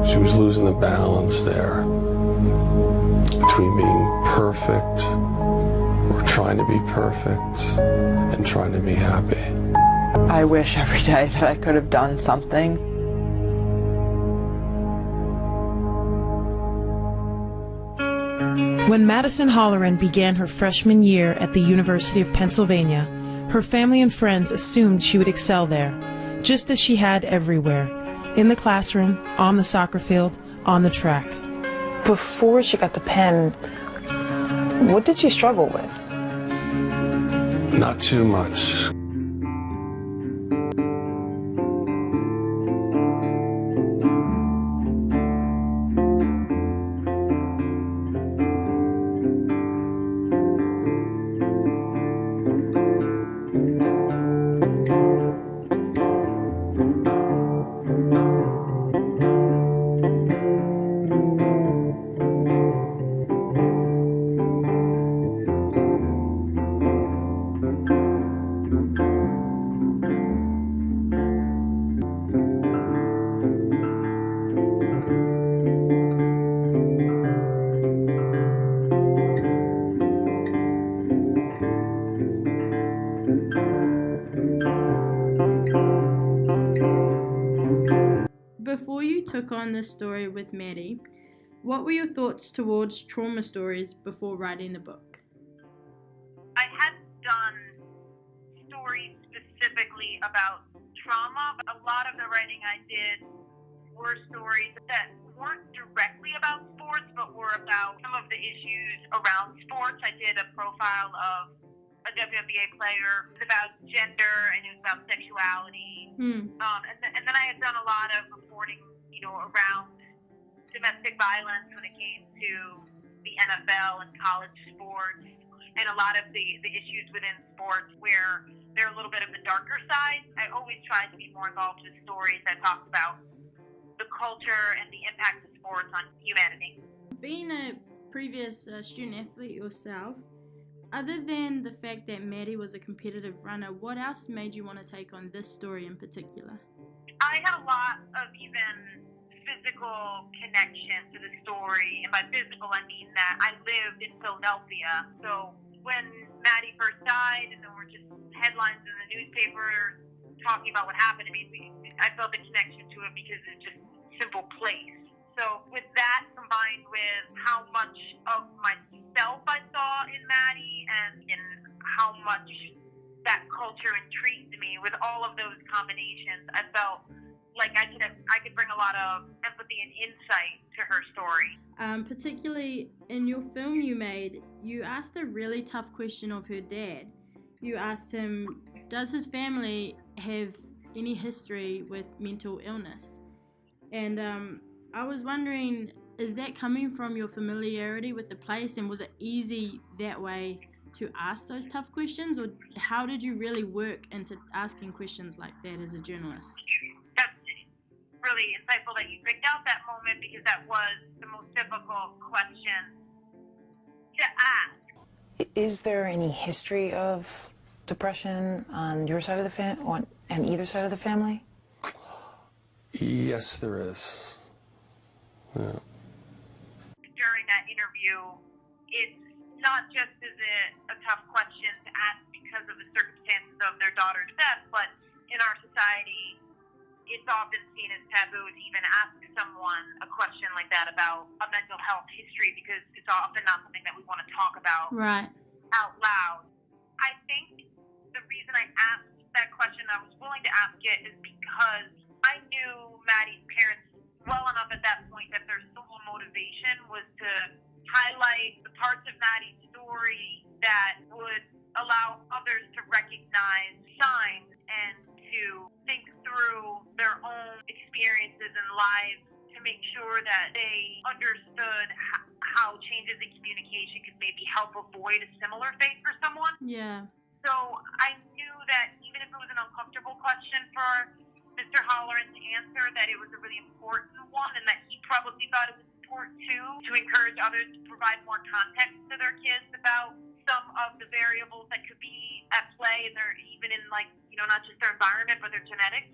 She was losing the balance there between being perfect or trying to be perfect and trying to be happy. I wish every day that I could have done something. When Madison Holleran began her freshman year at the University of Pennsylvania, her family and friends assumed she would excel there, just as she had everywhere, in the classroom, on the soccer field, on the track. Before she got to Penn, what did she struggle with? Not too much. Before you took on this story with Maddie, what were your thoughts towards trauma stories before writing the book? I hadn't done stories specifically about trauma, but a lot of the writing I did were stories that weren't directly about sports, but were about some of the issues around sports. I did a profile of a WNBA player. It was about gender and it was about sexuality. And then I had done a lot of reporting, around domestic violence when it came to the NFL and college sports, and a lot of the issues within sports where they're a little bit of the darker side. I always tried to be more involved with stories that talked about the culture and the impact of sports on humanity. Being a previous student athlete yourself, other than the fact that Maddie was a competitive runner, what else made you want to take on this story in particular? I had a lot of even physical connection to the story, and by physical I mean that I lived in Philadelphia. So when Maddie first died and there were just headlines in the newspaper talking about what happened, I felt a connection to it because it's just a simple place. So with that combined with how much of myself I saw in Maddie and in how much that culture intrigued me, with all of those combinations, I felt like I could bring a lot of empathy and insight to her story. Particularly in your film you made, you asked a really tough question of her dad. You asked him, does his family have any history with mental illness? And I was wondering, is that coming from your familiarity with the place, and was it easy that way to ask those tough questions, or how did you really work into asking questions like that as a journalist? That's really insightful that you picked out that moment, because that was the most difficult question to ask. Is there any history of depression on your side of the family, on either side of the family? Yes, there is. Yeah. During that interview, it's not just is it a tough question to ask because of the circumstances of their daughter's death, but in our society, it's often seen as taboo to even ask someone a question like that about a mental health history, because it's often not something that we want to talk about out loud. I think the reason I asked that question, I was willing to ask it, is because I knew Maddie's parents well enough at that point that their sole motivation was to highlight the parts of Maddie's story that would allow others to recognize signs and to think through their own experiences and lives, to make sure that they understood how changes in communication could maybe help avoid a similar fate for someone. Yeah. So I knew that even if it was an uncomfortable question for Mr. Holleran to answer, that it was a really important one, and that he probably thought it was important too, to encourage others to provide more context to their kids about some of the variables that could be at play, and they're even in not just their environment, but their genetics.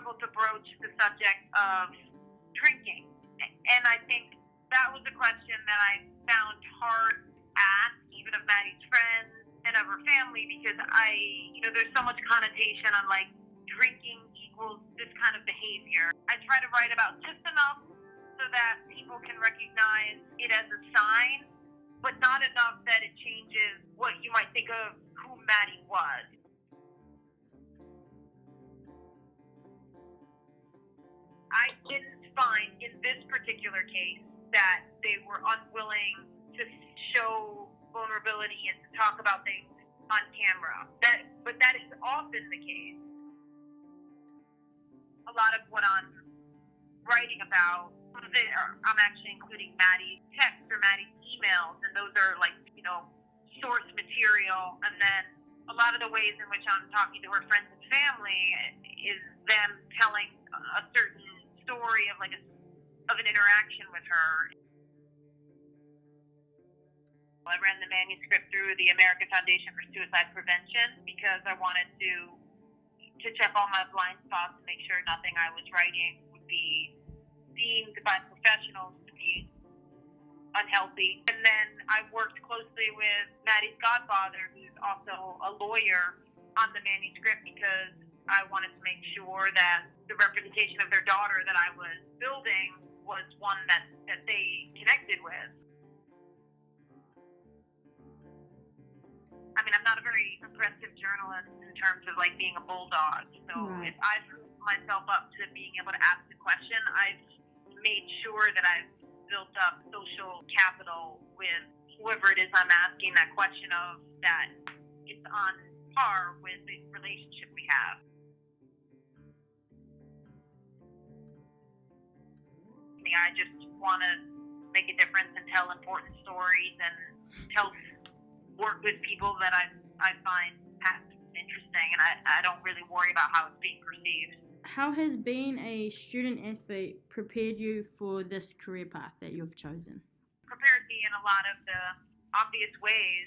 difficult to broach the subject of drinking. And I think that was a question that I found hard to ask, even of Maddie's friends and of her family, because there's so much connotation on like drinking equals this kind of behavior. I try to write about just enough so that people can recognize it as a sign, but not enough that it changes what you might think of who Maddie was. I didn't find in this particular case that they were unwilling to show vulnerability and to talk about things on camera. But that is often the case. A lot of what I'm writing about, I'm actually including Maddie's texts or Maddie's emails, and those are like, source material. And then a lot of the ways in which I'm talking to her friends and family is them telling a certain story of an interaction with her. I ran the manuscript through the American Foundation for Suicide Prevention because I wanted to check all my blind spots and make sure nothing I was writing would be deemed by professionals to be unhealthy. And then I worked closely with Maddie's godfather, who's also a lawyer, on the manuscript because I wanted to make sure that the representation of their daughter that I was building was one that they connected with. I mean, I'm not a very aggressive journalist in terms of like being a bulldog. So if I've proved myself up to being able to ask the question, I've made sure that I've built up social capital with whoever it is I'm asking that question of, that it's on par with the relationship we have. I just want to make a difference and tell important stories and work with people that I find interesting, and I don't really worry about how it's being perceived. How has being a student athlete prepared you for this career path that you've chosen? Prepared me in a lot of the obvious ways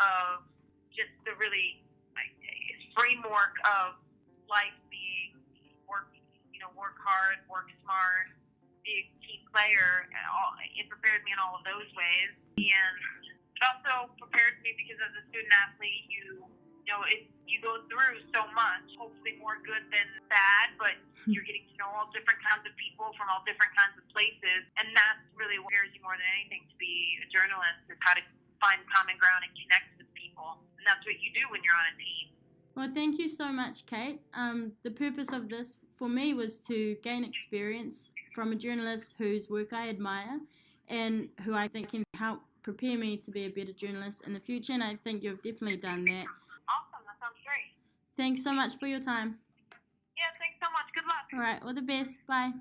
of just the really framework of life being work hard, work smart, be a team player. It prepared me in all of those ways. And it also prepared me because as a student athlete, you go through so much, hopefully more good than bad, but you're getting to know all different kinds of people from all different kinds of places. And that's really what prepares you more than anything to be a journalist, is how to find common ground and connect with people. And that's what you do when you're on a team. Well, thank you so much, Kate. The purpose of this for me was to gain experience from a journalist whose work I admire and who I think can help prepare me to be a better journalist in the future, and I think you've definitely done that. Awesome, that sounds great. Thanks so much for your time. Yeah, thanks so much. Good luck. All right, all the best. Bye.